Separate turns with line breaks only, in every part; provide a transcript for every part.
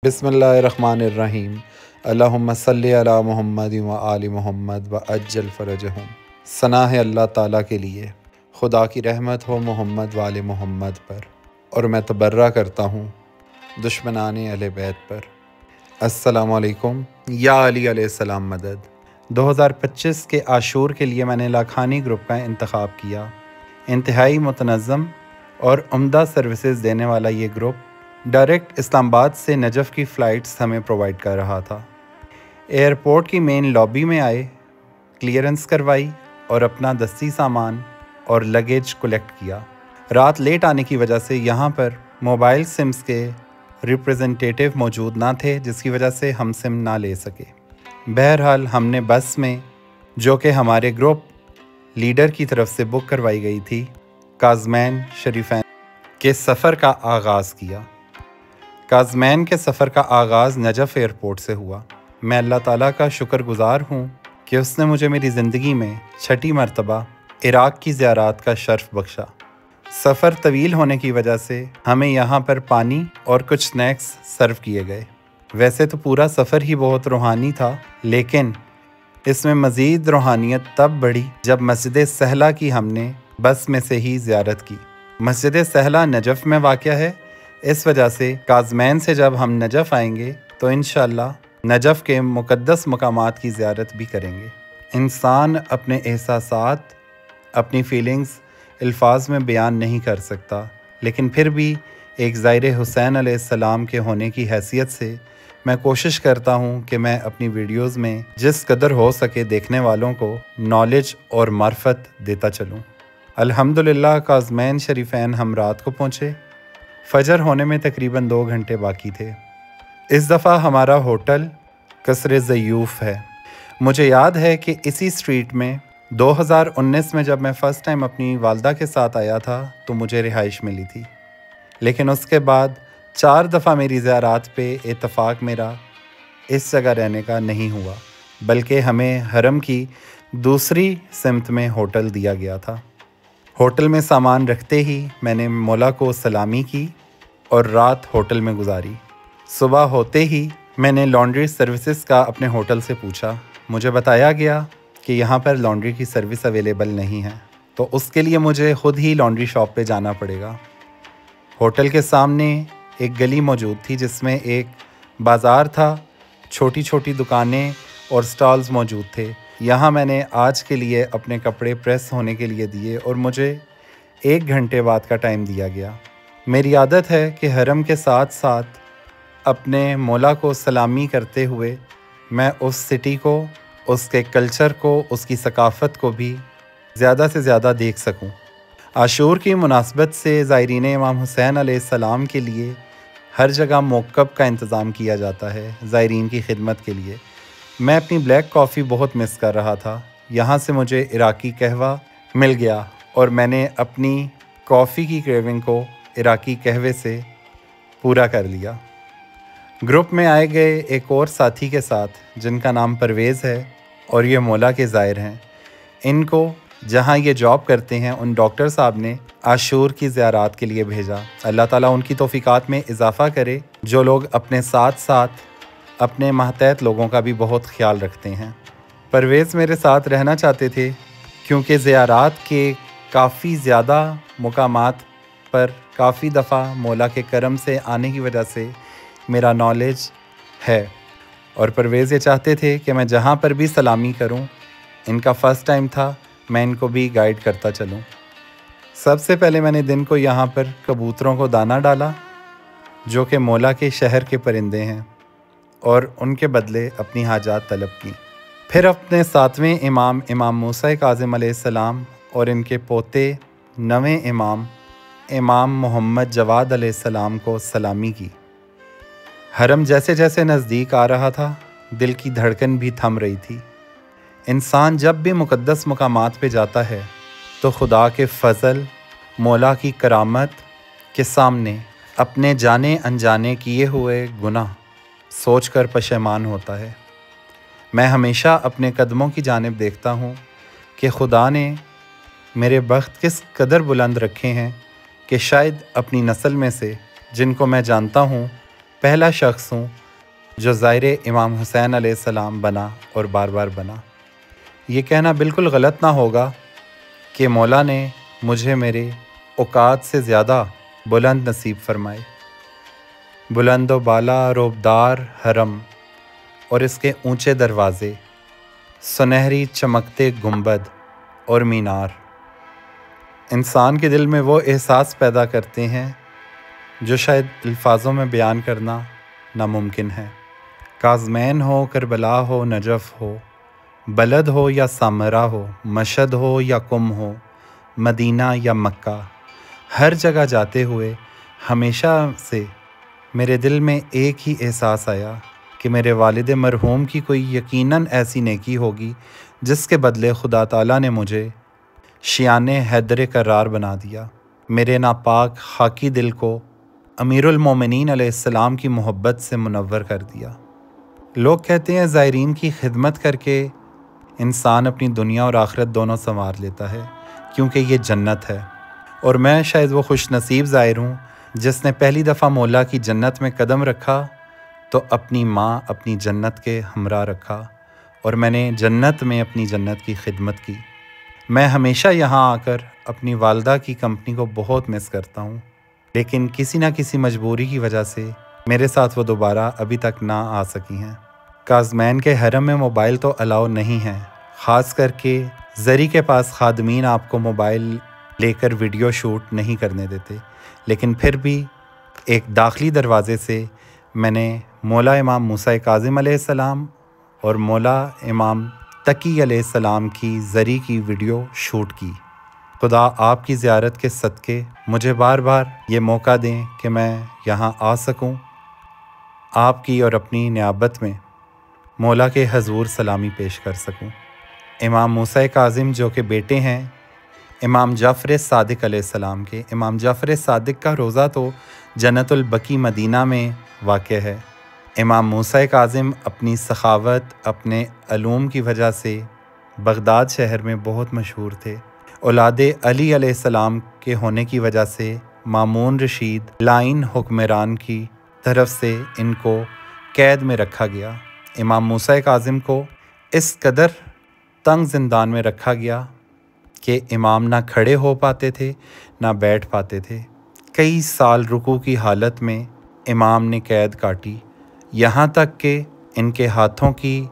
بسم اللہ الرحمن الرحیم اللہم صلی علی محمد و آل محمد و عجل فرجہم۔ ثنا ہے اللہ تعالیٰ کے لیے، خدا کی رحمت ہو محمد و آل محمد پر، اور میں تبرہ کرتا ہوں دشمنان اہل بیت پر۔ السلام علیکم۔ یا علی علیہ السلام مدد۔ 2025 کے عاشور کے لیے میں نے لاکھانی گروپ کا انتخاب کیا۔ انتہائی متنظم اور عمدہ سروسز دینے والا یہ گروپ ڈائریکٹ اسلام آباد سے نجف کی فلائٹس ہمیں پرووائڈ کر رہا تھا۔ ایئرپورٹ کی مین لابی میں آئے، کلیئرنس کروائی اور اپنا دستی سامان اور لگیج کلیکٹ کیا۔ رات لیٹ آنے کی وجہ سے یہاں پر موبائل سمز کے ریپریزنٹیٹیو موجود نہ تھے، جس کی وجہ سے ہم سم نہ لے سکے۔ بہرحال ہم نے بس میں، جو کہ ہمارے گروپ لیڈر کی طرف سے بک کروائی گئی تھی، کاظمین شریفین کے سفر کا آغاز کیا۔ کاظمین کے سفر کا آغاز نجف ایئرپورٹ سے ہوا۔ میں اللہ تعالیٰ کا شکر گزار ہوں کہ اس نے مجھے میری زندگی میں 6 مرتبہ عراق کی زیارات کا شرف بخشا۔ سفر طویل ہونے کی وجہ سے ہمیں یہاں پر پانی اور کچھ سنیکس سرو کیے گئے۔ ویسے تو پورا سفر ہی بہت روحانی تھا، لیکن اس میں مزید روحانیت تب بڑھی جب مسجد سہلہ کی ہم نے بس میں سے ہی زیارت کی۔ مسجد سہلہ نجف میں واقع ہے، اس وجہ سے کاظمین سے جب ہم نجف آئیں گے تو انشاءاللہ نجف کے مقدس مقامات کی زیارت بھی کریں گے۔ انسان اپنے احساسات، اپنی فیلنگز الفاظ میں بیان نہیں کر سکتا، لیکن پھر بھی ایک زائر حسین علیہ السلام کے ہونے کی حیثیت سے میں کوشش کرتا ہوں کہ میں اپنی ویڈیوز میں جس قدر ہو سکے دیکھنے والوں کو نالج اور معرفت دیتا چلوں۔ الحمدللہ کاظمین شریفین ہم رات کو پہنچے۔ فجر ہونے میں تقریباً 2 گھنٹے باقی تھے۔ اس دفعہ ہمارا ہوٹل قصر ضیوف ہے۔ مجھے یاد ہے کہ اسی اسٹریٹ میں 2019 میں جب میں فرسٹ ٹائم اپنی والدہ کے ساتھ آیا تھا تو مجھے رہائش ملی تھی، لیکن اس کے بعد 4 دفعہ میری زیارات پہ اتفاق میرا اس جگہ رہنے کا نہیں ہوا، بلکہ ہمیں حرم کی دوسری سمت میں ہوٹل دیا گیا تھا۔ ہوٹل میں سامان رکھتے ہی میں نے مولا کو سلامی کی اور رات ہوٹل میں گزاری۔ صبح ہوتے ہی میں نے لانڈری سروسز کا اپنے ہوٹل سے پوچھا۔ مجھے بتایا گیا کہ یہاں پر لانڈری کی سروس اویلیبل نہیں ہے، تو اس کے لیے مجھے خود ہی لانڈری شاپ پہ جانا پڑے گا۔ ہوٹل کے سامنے ایک گلی موجود تھی جس میں ایک بازار تھا، چھوٹی چھوٹی دکانیں اور سٹالز موجود تھے۔ یہاں میں نے آج کے لیے اپنے کپڑے پریس ہونے کے لیے دیے اور مجھے 1 گھنٹے بعد کا ٹائم دیا گیا۔ میری عادت ہے کہ حرم کے ساتھ ساتھ اپنے مولا کو سلامی کرتے ہوئے میں اس سٹی کو، اس کے کلچر کو، اس کی ثقافت کو بھی زیادہ سے زیادہ دیکھ سکوں۔ عاشور کی مناسبت سے زائرین امام حسین علیہ السلام کے لیے ہر جگہ موکب کا انتظام کیا جاتا ہے زائرین کی خدمت کے لیے۔ میں اپنی بلیک کافی بہت مس کر رہا تھا۔ یہاں سے مجھے عراقی قہوہ مل گیا اور میں نے اپنی کافی کی کریونگ کو عراقی قہوے سے پورا کر لیا۔ گروپ میں آئے گئے ایک اور ساتھی کے ساتھ جن کا نام پرویز ہے اور یہ مولا کے زائر ہیں۔ ان کو جہاں یہ جاب کرتے ہیں ان ڈاکٹر صاحب نے عاشور کی زیارات کے لیے بھیجا۔ اللہ تعالیٰ ان کی توفیقات میں اضافہ کرے، جو لوگ اپنے ساتھ ساتھ اپنے ماتحت لوگوں کا بھی بہت خیال رکھتے ہیں۔ پرویز میرے ساتھ رہنا چاہتے تھے کیونکہ زیارات کے کافی زیادہ مقامات پر کافی دفعہ مولا کے کرم سے آنے کی وجہ سے میرا نالج ہے، اور پرویز یہ چاہتے تھے کہ میں جہاں پر بھی سلامی کروں، ان کا فرسٹ ٹائم تھا، میں ان کو بھی گائیڈ کرتا چلوں۔ سب سے پہلے میں نے دن کو یہاں پر کبوتروں کو دانہ ڈالا، جو کہ مولا کے شہر کے پرندے ہیں، اور ان کے بدلے اپنی حاجات طلب کی۔ پھر اپنے 7ویں امام موسیٰ کاظم علیہ السلام اور ان کے پوتے 9ویں امام محمد جواد علیہ السلام کو سلامی کی۔ حرم جیسے جیسے نزدیک آ رہا تھا، دل کی دھڑکن بھی تھم رہی تھی۔ انسان جب بھی مقدس مقامات پہ جاتا ہے تو خدا کے فضل، مولا کی کرامت کے سامنے اپنے جانے انجانے کیے ہوئے گناہ سوچ کر پشیمان ہوتا ہے۔ میں ہمیشہ اپنے قدموں کی جانب دیکھتا ہوں کہ خدا نے میرے بخت کس قدر بلند رکھے ہیں کہ شاید اپنی نسل میں سے جن کو میں جانتا ہوں پہلا شخص ہوں جو زائر امام حسین علیہ السلام بنا اور بار بار بنا۔ یہ کہنا بالکل غلط نہ ہوگا کہ مولا نے مجھے میرے اوقات سے زیادہ بلند نصیب فرمائے۔ بلند و بالا روبدار حرم اور اس کے اونچے دروازے، سنہری چمکتے گنبد اور مینار انسان کے دل میں وہ احساس پیدا کرتے ہیں جو شاید الفاظوں میں بیان کرنا ناممکن ہے۔ کاظمین ہو، کربلا ہو، نجف ہو، بلد ہو یا سامرا ہو، مشہد ہو یا قم ہو، مدینہ یا مکہ، ہر جگہ جاتے ہوئے ہمیشہ سے میرے دل میں ایک ہی احساس آیا کہ میرے والد مرحوم کی کوئی یقیناً ایسی نیکی ہوگی جس کے بدلے خدا تعالیٰ نے مجھے شیان حیدر کرار بنا دیا۔ میرے ناپاک خاکی دل کو امیر المومنین علیہ السلام کی محبت سے منور کر دیا۔ لوگ کہتے ہیں زائرین کی خدمت کر کے انسان اپنی دنیا اور آخرت دونوں سنوار لیتا ہے، کیونکہ یہ جنت ہے، اور میں شاید وہ خوش نصیب زائر ہوں جس نے پہلی دفعہ مولا کی جنت میں قدم رکھا تو اپنی ماں اپنی جنت کے ہمراہ رکھا، اور میں نے جنت میں اپنی جنت کی خدمت کی۔ میں ہمیشہ یہاں آ کر اپنی والدہ کی کمپنی کو بہت مس کرتا ہوں، لیکن کسی نہ کسی مجبوری کی وجہ سے میرے ساتھ وہ دوبارہ ابھی تک نہ آ سکی ہیں۔ کاظمین کے حرم میں موبائل تو الاؤ نہیں ہے، خاص کر کے زری کے پاس خادمین آپ کو موبائل لے کر ویڈیو شوٹ نہیں کرنے دیتے، لیکن پھر بھی ایک داخلی دروازے سے میں نے مولا امام موسیٰ کاظم علیہ السلام اور مولا امام تقی علیہ السلام کی زری کی ویڈیو شوٹ کی۔ خدا آپ کی زیارت کے صدقے مجھے بار بار یہ موقع دیں کہ میں یہاں آ سکوں، آپ کی اور اپنی نیابت میں مولا کے حضور سلامی پیش کر سکوں۔ امام موسیٰ کاظم جو کہ بیٹے ہیں امام جعفر صادق علیہ السلام کے، امام جعفر صادق کا روضہ تو جنت البقیع مدینہ میں واقع ہے۔ امام موسیٰ کاظم اپنی سخاوت، اپنے علوم کی وجہ سے بغداد شہر میں بہت مشہور تھے۔ اولاد علی علیہ السلام کے ہونے کی وجہ سے مامون رشید لائن حکمران کی طرف سے ان کو قید میں رکھا گیا۔ امام موسیٰ کاظم کو اس قدر تنگ زندان میں رکھا گیا کہ امام نہ کھڑے ہو پاتے تھے نہ بیٹھ پاتے تھے۔ کئی سال رکوع کی حالت میں امام نے قید کاٹی، یہاں تک کہ ان کے ہاتھوں کی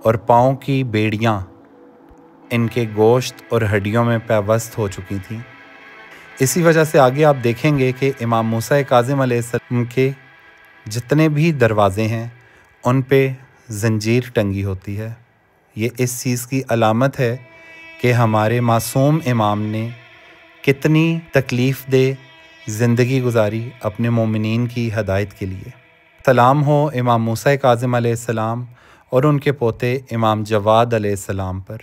اور پاؤں کی بیڑیاں ان کے گوشت اور ہڈیوں میں پیوست ہو چکی تھیں۔ اسی وجہ سے آگے آپ دیکھیں گے کہ امام موسیٰ کاظم علیہ السلام کے جتنے بھی دروازے ہیں ان پہ زنجیر ٹنگی ہوتی ہے۔ یہ اس چیز کی علامت ہے کہ ہمارے معصوم امام نے کتنی تکلیف دہ زندگی گزاری اپنے مومنین کی ہدایت کے لیے۔ سلام ہو امام موسیٰ کاظم علیہ السلام اور ان کے پوتے امام جواد علیہ السلام پر۔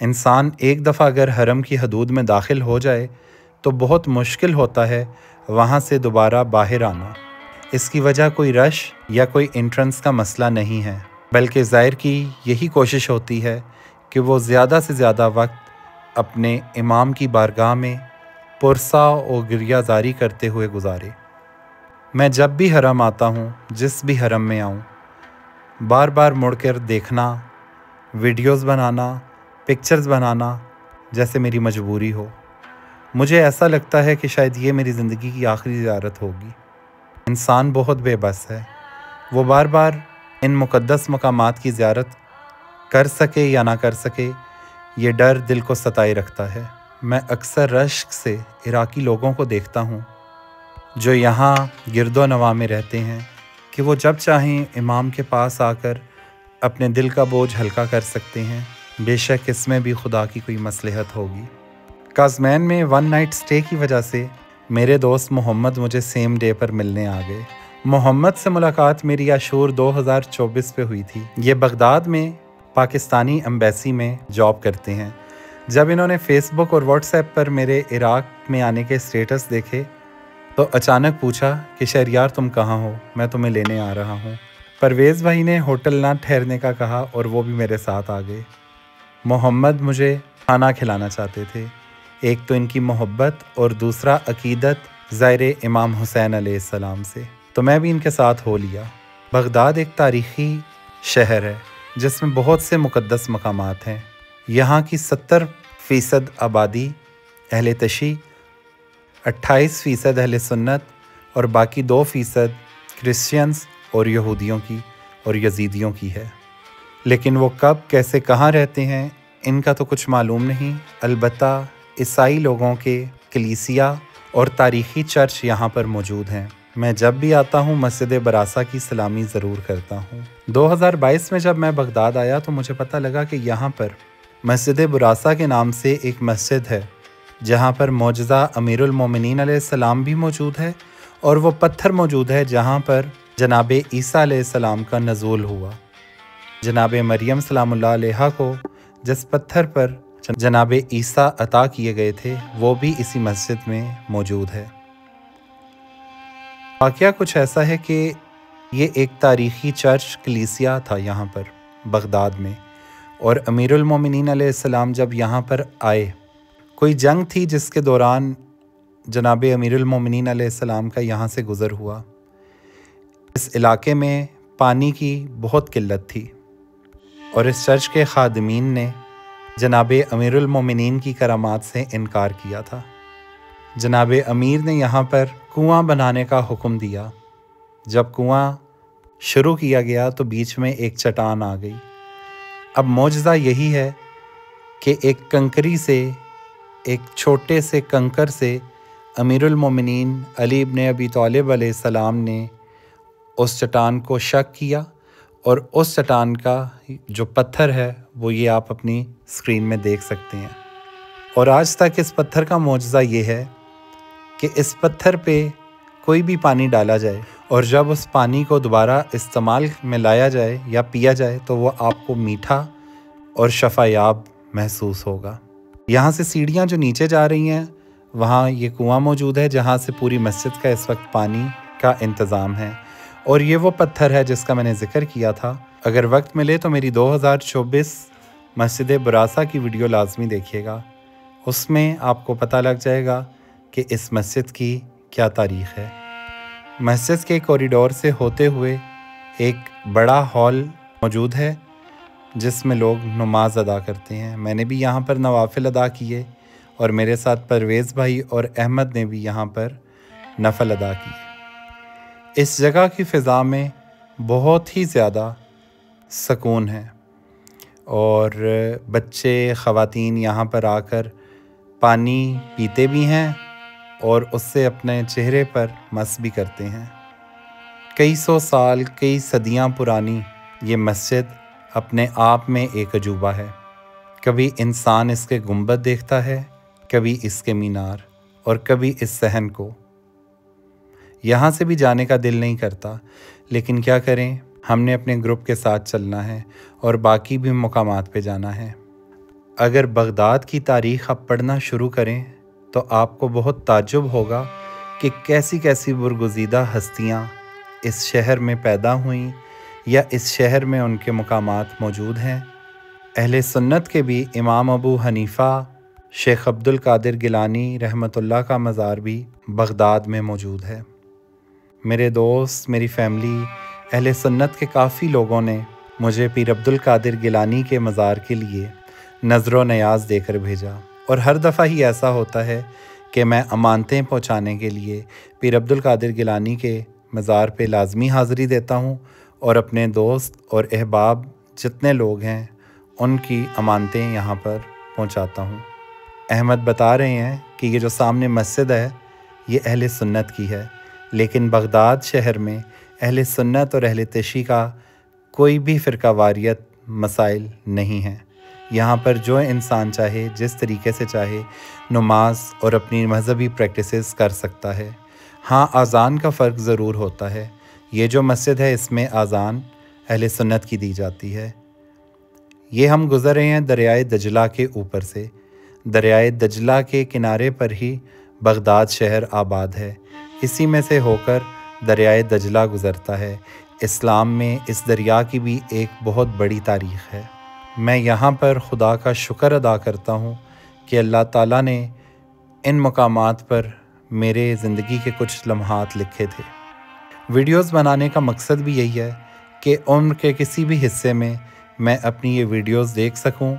انسان ایک دفعہ اگر حرم کی حدود میں داخل ہو جائے تو بہت مشکل ہوتا ہے وہاں سے دوبارہ باہر آنا۔ اس کی وجہ کوئی رش یا کوئی انٹرنس کا مسئلہ نہیں ہے، بلکہ زائر کی یہی کوشش ہوتی ہے کہ وہ زیادہ سے زیادہ وقت اپنے امام کی بارگاہ میں پرسا و گریہ زاری کرتے ہوئے گزارے۔ میں جب بھی حرم آتا ہوں، جس بھی حرم میں آؤں، بار بار مڑ کر دیکھنا، ویڈیوز بنانا، پکچرز بنانا جیسے میری مجبوری ہو۔ مجھے ایسا لگتا ہے کہ شاید یہ میری زندگی کی آخری زیارت ہوگی۔ انسان بہت بے بس ہے، وہ بار بار ان مقدس مقامات کی زیارت کر سکے یا نہ کر سکے، یہ ڈر دل کو ستائے رکھتا ہے۔ میں اکثر رشک سے عراقی لوگوں کو دیکھتا ہوں جو یہاں گرد و نواح میں رہتے ہیں کہ وہ جب چاہیں امام کے پاس آ کر اپنے دل کا بوجھ ہلکا کر سکتے ہیں، بے شک اس میں بھی خدا کی کوئی مصلحت ہوگی۔ کاظمین میں ون نائٹ سٹے کی وجہ سے میرے دوست محمد مجھے سیم ڈے پر ملنے آ گئے۔ محمد سے ملاقات میری عاشور 2024 پہ ہوئی تھی۔ یہ بغداد میں پاکستانی ایمبیسی میں جاب کرتے ہیں۔ جب انہوں نے فیس بک اور واٹس ایپ پر میرے عراق میں آنے کے اسٹیٹس دیکھے تو اچانک پوچھا کہ شہریار تم کہاں ہو، میں تمہیں لینے آ رہا ہوں۔ پرویز بھائی نے ہوٹل نہ ٹھہرنے کا کہا اور وہ بھی میرے ساتھ آ گئے۔ محمد مجھے کھانا کھلانا چاہتے تھے، ایک تو ان کی محبت اور دوسرا عقیدت زائر امام حسین علیہ السلام سے۔ تو میں بھی ان کے ساتھ ہو لیا۔ بغداد ایک تاریخی شہر ہے جس میں بہت سے مقدس مقامات ہیں۔ یہاں کی 70% آبادی اہل تشیع، 28% اہل سنت اور باقی 2% کرسچنز اور یہودیوں کی اور یزیدیوں کی ہے۔ لیکن وہ کب کیسے کہاں رہتے ہیں ان کا تو کچھ معلوم نہیں۔ البتہ عیسائی لوگوں کے کلیسیا اور تاریخی چرچ یہاں پر موجود ہیں۔ میں جب بھی آتا ہوں مسجد براسا کی سلامی ضرور کرتا ہوں۔ 2022 میں جب میں بغداد آیا تو مجھے پتہ لگا کہ یہاں پر مسجد براسا کے نام سے ایک مسجد ہے جہاں پر معجزہ امیر المومنین علیہ السلام بھی موجود ہے، اور وہ پتھر موجود ہے جہاں پر جناب عیسیٰ علیہ السلام کا نزول ہوا۔ جناب مریم سلام اللہ علیہا کو جس پتھر پر جناب عیسیٰ عطا کیے گئے تھے وہ بھی اسی مسجد میں موجود ہے۔ واقعہ کچھ ایسا ہے کہ یہ ایک تاریخی چرچ کلیسیا تھا یہاں پر بغداد میں، اور امیر المومنین علیہ السلام جب یہاں پر آئے، کوئی جنگ تھی جس کے دوران جناب امیر المومنین علیہ السلام کا یہاں سے گزر ہوا۔ اس علاقے میں پانی کی بہت قلت تھی، اور اس چرچ کے خادمین نے جناب امیر المومنین کی کرامات سے انکار کیا تھا۔ جناب امیر نے یہاں پر کنواں بنانے کا حکم دیا۔ جب کنواں شروع کیا گیا تو بیچ میں ایک چٹان آ گئی۔ اب معجزہ یہی ہے کہ ایک کنکری سے، ایک چھوٹے سے کنکر سے امیر المومنین علی ابن ابی طالب علیہ السلام نے اس چٹان کو شق کیا، اور اس چٹان کا جو پتھر ہے وہ یہ آپ اپنی اسکرین میں دیکھ سکتے ہیں۔ اور آج تک اس پتھر کا معجزہ یہ ہے کہ اس پتھر پہ کوئی بھی پانی ڈالا جائے اور جب اس پانی کو دوبارہ استعمال میں لایا جائے یا پیا جائے تو وہ آپ کو میٹھا اور شفا یاب محسوس ہوگا۔ یہاں سے سیڑھیاں جو نیچے جا رہی ہیں وہاں یہ کنواں موجود ہے جہاں سے پوری مسجد کا اس وقت پانی کا انتظام ہے، اور یہ وہ پتھر ہے جس کا میں نے ذکر کیا تھا۔ اگر وقت ملے تو میری 2024 مسجد براسا کی ویڈیو لازمی دیکھیے گا، اس میں آپ کو پتہ لگ جائے گا کہ اس مسجد کی کیا تاریخ ہے۔ مسجد کے کوریڈور سے ہوتے ہوئے ایک بڑا ہال موجود ہے جس میں لوگ نماز ادا کرتے ہیں۔ میں نے بھی یہاں پر نوافل ادا کیے، اور میرے ساتھ پرویز بھائی اور احمد نے بھی یہاں پر نفل ادا کیے۔ اس جگہ کی فضا میں بہت ہی زیادہ سکون ہے، اور بچے خواتین یہاں پر آ کر پانی پیتے بھی ہیں اور اس سے اپنے چہرے پر مس بھی کرتے ہیں۔ کئی سو سال، کئی صدیاں پرانی یہ مسجد اپنے آپ میں ایک عجوبہ ہے۔ کبھی انسان اس کے گنبد دیکھتا ہے، کبھی اس کے مینار، اور کبھی اس صحن کو۔ یہاں سے بھی جانے کا دل نہیں کرتا، لیکن کیا کریں، ہم نے اپنے گروپ کے ساتھ چلنا ہے اور باقی بھی مقامات پہ جانا ہے۔ اگر بغداد کی تاریخ آپ پڑھنا شروع کریں تو آپ کو بہت تعجب ہوگا کہ کیسی کیسی برگزیدہ ہستیاں اس شہر میں پیدا ہوئیں یا اس شہر میں ان کے مقامات موجود ہیں۔ اہل سنت کے بھی امام ابو حنیفہ، شیخ عبد القادر گیلانی رحمۃ اللہ کا مزار بھی بغداد میں موجود ہے۔ میرے دوست، میری فیملی، اہل سنت کے کافی لوگوں نے مجھے پیر عبد القادر گیلانی کے مزار کے لیے نظر و نیاز دے کر بھیجا، اور ہر دفعہ ہی ایسا ہوتا ہے کہ میں امانتیں پہنچانے کے لیے پیر عبد القادر گیلانی کے مزار پہ لازمی حاضری دیتا ہوں، اور اپنے دوست اور احباب جتنے لوگ ہیں ان کی امانتیں یہاں پر پہنچاتا ہوں۔ احمد بتا رہے ہیں کہ یہ جو سامنے مسجد ہے یہ اہل سنت کی ہے، لیکن بغداد شہر میں اہل سنت اور اہل تشیع کا کوئی بھی فرقہ واریت مسائل نہیں ہیں۔ یہاں پر جو انسان چاہے، جس طریقے سے چاہے، نماز اور اپنی مذہبی پریکٹسز کر سکتا ہے۔ ہاں، اذان کا فرق ضرور ہوتا ہے۔ یہ جو مسجد ہے اس میں اذان اہل سنت کی دی جاتی ہے۔ یہ ہم گزر رہے ہیں دریائے دجلہ کے اوپر سے۔ دریائے دجلہ کے کنارے پر ہی بغداد شہر آباد ہے، اسی میں سے ہو کر دریائے دجلہ گزرتا ہے۔ اسلام میں اس دریا کی بھی ایک بہت بڑی تاریخ ہے۔ میں یہاں پر خدا کا شکر ادا کرتا ہوں کہ اللہ تعالیٰ نے ان مقامات پر میرے زندگی کے کچھ لمحات لکھے تھے، ویڈیوز بنانے کا مقصد بھی یہی ہے کہ عمر کے کسی بھی حصے میں میں اپنی یہ ویڈیوز دیکھ سکوں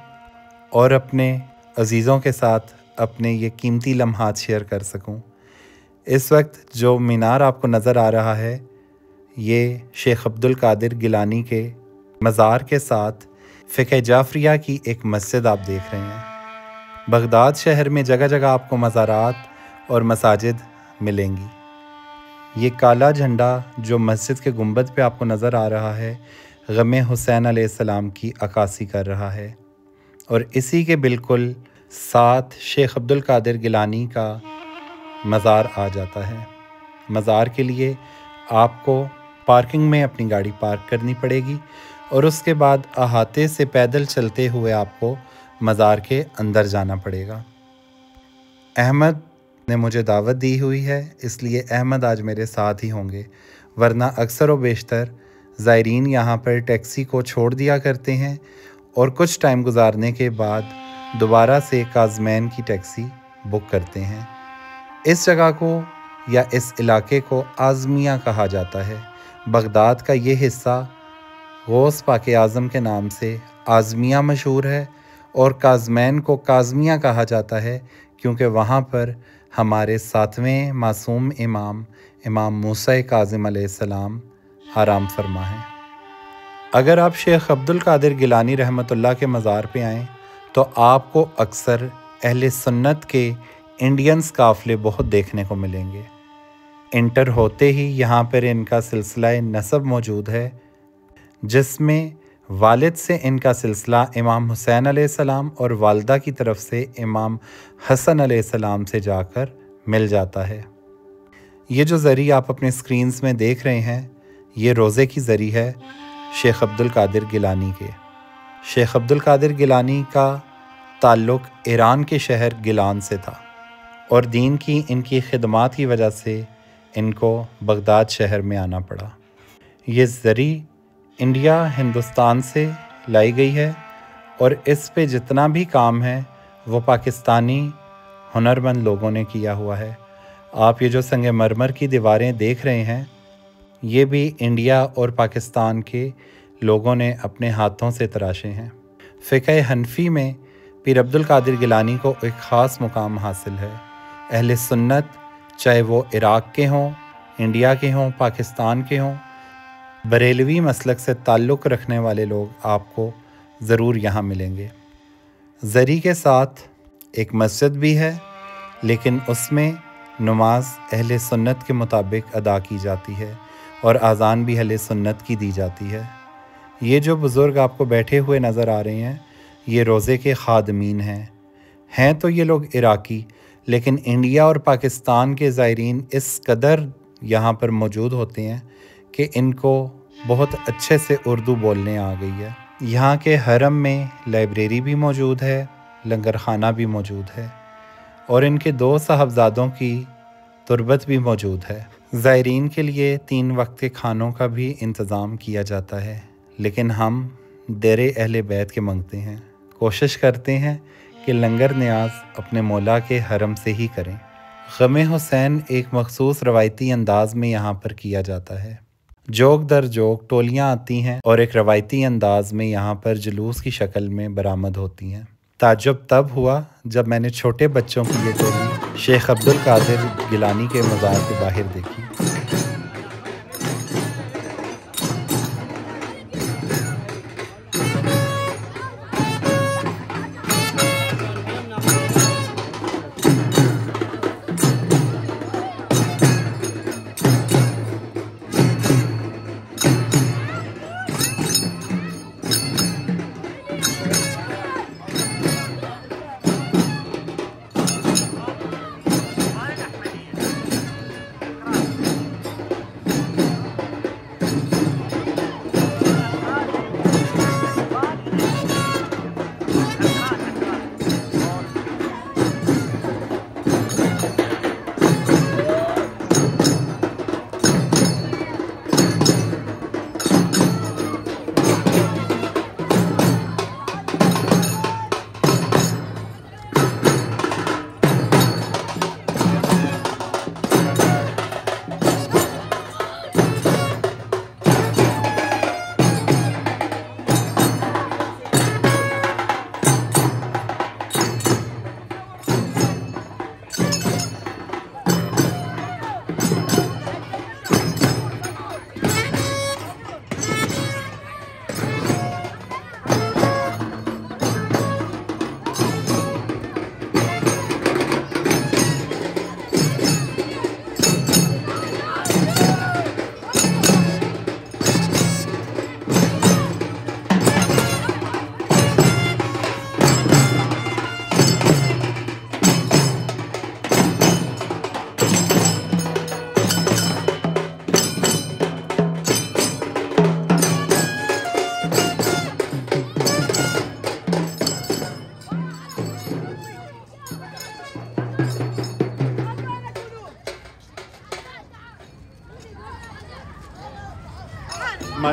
اور اپنے عزیزوں کے ساتھ اپنے یہ قیمتی لمحات شیئر کر سکوں۔ اس وقت جو مینار آپ کو نظر آ رہا ہے یہ شیخ عبدالقادر گیلانی کے مزار کے ساتھ فقہ جعفریہ کی ایک مسجد آپ دیکھ رہے ہیں۔ بغداد شہر میں جگہ جگہ آپ کو مزارات اور مساجد ملیں گی۔ یہ کالا جھنڈا جو مسجد کے گنبد پہ آپ کو نظر آ رہا ہے غم حسین علیہ السلام کی عکاسی کر رہا ہے، اور اسی کے بالکل ساتھ شیخ عبدالقادر گیلانی کا مزار آ جاتا ہے۔ مزار کے لیے آپ کو پارکنگ میں اپنی گاڑی پارک کرنی پڑے گی اور اس کے بعد احاطے سے پیدل چلتے ہوئے آپ کو مزار کے اندر جانا پڑے گا۔ احمد نے مجھے دعوت دی ہوئی ہے، اس لیے احمد آج میرے ساتھ ہی ہوں گے، ورنہ اکثر و بیشتر زائرین یہاں پر ٹیکسی کو چھوڑ دیا کرتے ہیں اور کچھ ٹائم گزارنے کے بعد دوبارہ سے کاظمین کی ٹیکسی بک کرتے ہیں۔ اس جگہ کو یا اس علاقے کو اعظمیہ کہا جاتا ہے۔ بغداد کا یہ حصہ غوث پاک اعظم کے نام سے اعظمیہ مشہور ہے، اور کاظمین کو کاظمیہ کہا جاتا ہے کیونکہ وہاں پر ہمارے 7ویں معصوم امام موسیٰ کاظم علیہ السلام آرام فرما ہیں۔ اگر آپ شیخ عبدالقادر گیلانی رحمۃ اللہ کے مزار پہ آئیں تو آپ کو اکثر اہل سنت کے انڈینز قافلے بہت دیکھنے کو ملیں گے۔ انٹر ہوتے ہی یہاں پر ان کا سلسلہ نسب موجود ہے، جس میں والد سے ان کا سلسلہ امام حسین علیہ السلام اور والدہ کی طرف سے امام حسن علیہ السلام سے جا کر مل جاتا ہے۔ یہ جو زری آپ اپنے سکرینز میں دیکھ رہے ہیں یہ روزے کی زری ہے شیخ عبدالقادر گیلانی کے۔ شیخ عبدالقادر گیلانی کا تعلق ایران کے شہر گیلان سے تھا، اور دین کی ان کی خدمات کی وجہ سے ان کو بغداد شہر میں آنا پڑا۔ یہ زری انڈیا ہندوستان سے لائی گئی ہے، اور اس پہ جتنا بھی کام ہے وہ پاکستانی ہنرمند لوگوں نے کیا ہوا ہے۔ آپ یہ جو سنگ مرمر کی دیواریں دیکھ رہے ہیں یہ بھی انڈیا اور پاکستان کے لوگوں نے اپنے ہاتھوں سے تراشے ہیں۔ فقہ حنفی میں پیر عبدالقادر گیلانی کو ایک خاص مقام حاصل ہے۔ اہل سنت چاہے وہ عراق کے ہوں، انڈیا کے ہوں، پاکستان کے ہوں، بریلوی مسلک سے تعلق رکھنے والے لوگ آپ کو ضرور یہاں ملیں گے۔ زری کے ساتھ ایک مسجد بھی ہے، لیکن اس میں نماز اہل سنت کے مطابق ادا کی جاتی ہے اور اذان بھی اہل سنت کی دی جاتی ہے۔ یہ جو بزرگ آپ کو بیٹھے ہوئے نظر آ رہے ہیں یہ روزے کے خادمین ہیں تو یہ لوگ عراقی، لیکن انڈیا اور پاکستان کے زائرین اس قدر یہاں پر موجود ہوتے ہیں کہ ان کو بہت اچھے سے اردو بولنے آ گئی ہے۔ یہاں کے حرم میں لائبریری بھی موجود ہے، لنگر خانہ بھی موجود ہے، اور ان کے 2 صاحبزادوں کی تربت بھی موجود ہے۔ زائرین کے لیے 3 وقت کے کھانوں کا بھی انتظام کیا جاتا ہے، لیکن ہم دیر اہل بیت کے منگتے ہیں، کوشش کرتے ہیں کہ لنگر نیاز اپنے مولا کے حرم سے ہی کریں۔ غم حسین ایک مخصوص روایتی انداز میں یہاں پر کیا جاتا ہے۔ جوگ در جوگ ٹولیاں آتی ہیں اور ایک روایتی انداز میں یہاں پر جلوس کی شکل میں برآمد ہوتی ہیں۔ تعجب تب ہوا جب میں نے چھوٹے بچوں کی یہ ٹولی شیخ عبدالقادر گیلانی کے مزار کے باہر دیکھی۔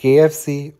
KFC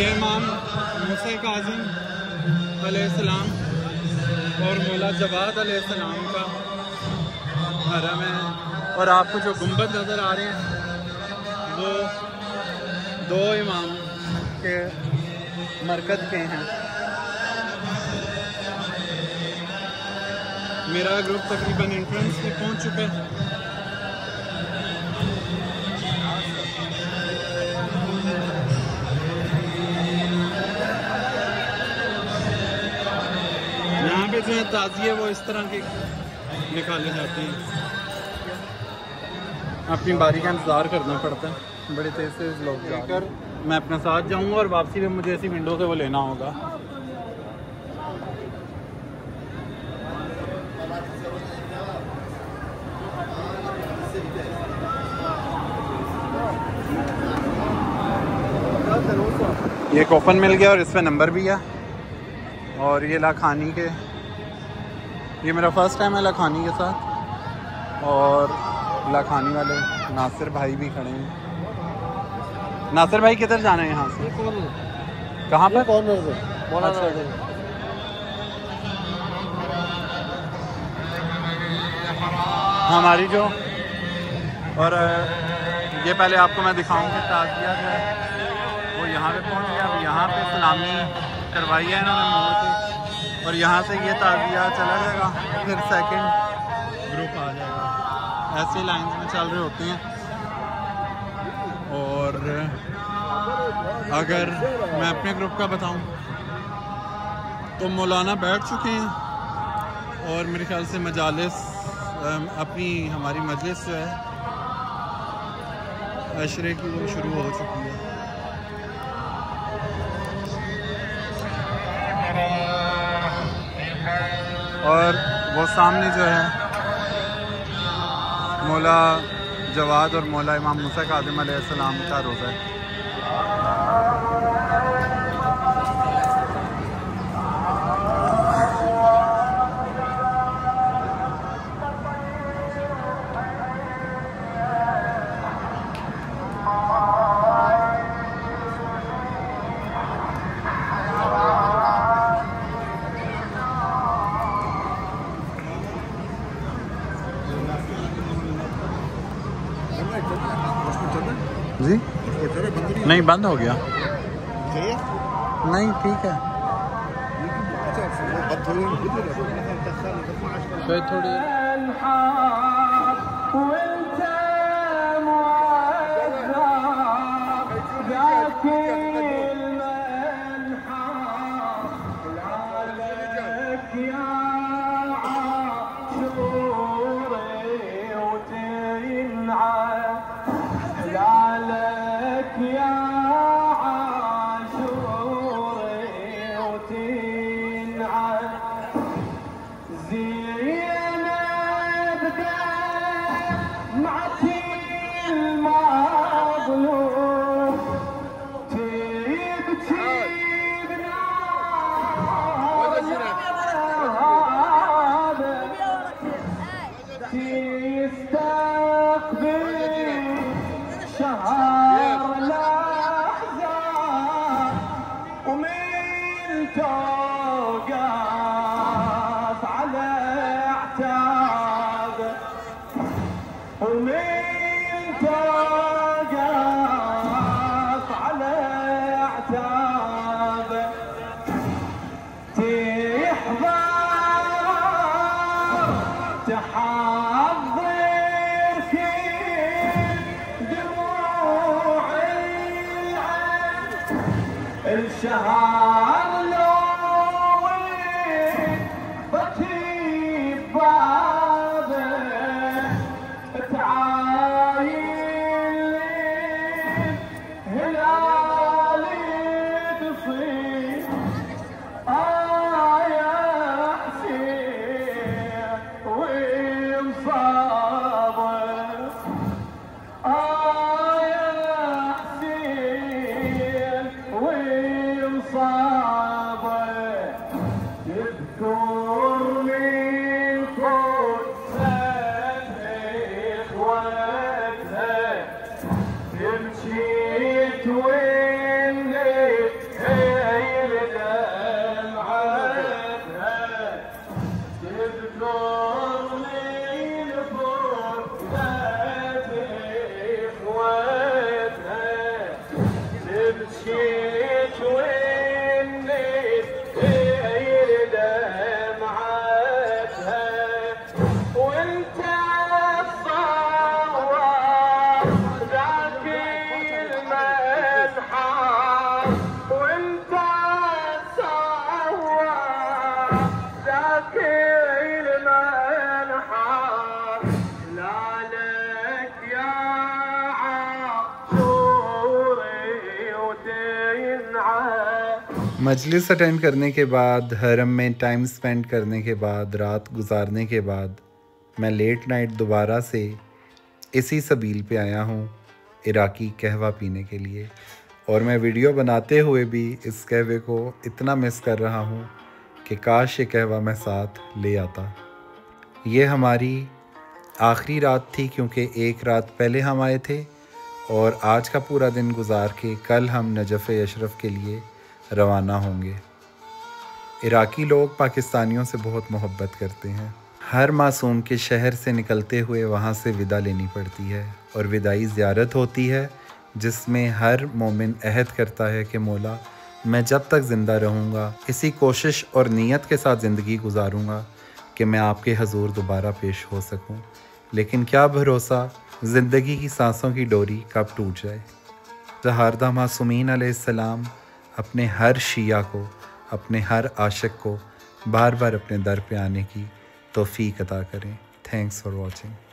یہ امام موسیٰ کاظم علیہ السلام اور مولا جواد علیہ السلام کا حرم ہے، اور آپ کو جو گنبد نظر آ رہے ہیں وہ دو امام کے مرکز کے ہیں۔ میرا گروپ تقریباً انٹرنس میں پہنچ چکا ہے۔ یہاں پہ جو ہے تعزیے وہ اس طرح کے نکالے جاتے ہیں، اپنی باری کا انتظار کرنا پڑتا ہے، بڑے تیز سے لوگ جا کر میں اپنے ساتھ جاؤں گا اور واپسی میں مجھے ایسی ونڈو سے وہ لینا ہوگا۔ یہ کوپن مل گیا اور اس پہ نمبر بھی ہے، اور یہ لاکھانی کے، یہ میرا فرسٹ ٹائم ہے لاکھانی کے ساتھ، اور لاکھانی والے ناصر بھائی بھی کھڑے ہیں۔ ناصر بھائی کدھر جانا ہے یہاں سے؟ کہاں پہ؟ اچھا۔ ہماری جو، اور یہ پہلے آپ کو میں دکھاؤں کہ تعزیہ جو ہے وہ یہاں پہ پہنچ گیا، اب یہاں پہ سلامی کروائی ہے انہوں نے منہ سے، اور یہاں سے یہ تعزیہ چلا جائے گا، پھر سیکنڈ گروپ آ جائے گا۔ ایسے لائنز میں چل رہے ہوتے ہیں۔ اور اگر میں اپنے گروپ کا بتاؤں تو مولانا بیٹھ چکے ہیں، اور میرے خیال سے مجالس اپنی ہماری مجلس جو ہے عشرے کی وہ شروع ہو چکی ہے۔ اور وہ سامنے جو ہے مولا جواد اور مولا امام موسیٰ کاظم علیہ السلام کا روزہ ہے۔ جی نہیں، بند ہو گیا، نہیں ٹھیک ہے، شاید تھوڑی
الشهر لوي بطيب بابه تعايل هلالي تصير يا حسين ومصابه مشيت والنيل غير دمعتها وانت تصور ذاك المنحار وانت تصور ذاك المنحار لا لك يا عاشوري ودينعه
مجلس اٹینڈ کرنے کے بعد، حرم میں ٹائم سپینڈ کرنے کے بعد، رات گزارنے کے بعد میں لیٹ نائٹ دوبارہ سے اسی سبیل پہ آیا ہوں عراقی قہوہ پینے کے لیے، اور میں ویڈیو بناتے ہوئے بھی اس قہوے کو اتنا مس کر رہا ہوں کہ کاش یہ قہوہ میں ساتھ لے آتا۔ یہ ہماری آخری رات تھی کیونکہ ایک رات پہلے ہم آئے تھے، اور آج کا پورا دن گزار کے کل ہم نجف اشرف کے لیے روانہ ہوں گے۔ عراقی لوگ پاکستانیوں سے بہت محبت کرتے ہیں۔ ہر معصوم کے شہر سے نکلتے ہوئے وہاں سے ودا لینی پڑتی ہے، اور وداعی زیارت ہوتی ہے جس میں ہر مومن عہد کرتا ہے کہ مولا میں جب تک زندہ رہوں گا اسی کوشش اور نیت کے ساتھ زندگی گزاروں گا کہ میں آپ کے حضور دوبارہ پیش ہو سکوں، لیکن کیا بھروسہ زندگی کی سانسوں کی ڈوری کب ٹوٹ جائے۔ زہاردہ معصومین علیہ السلام اپنے ہر شیعہ کو، اپنے ہر عاشق کو بار بار اپنے در پہ آنے کی توفیق عطا کریں۔ Thanks for watching.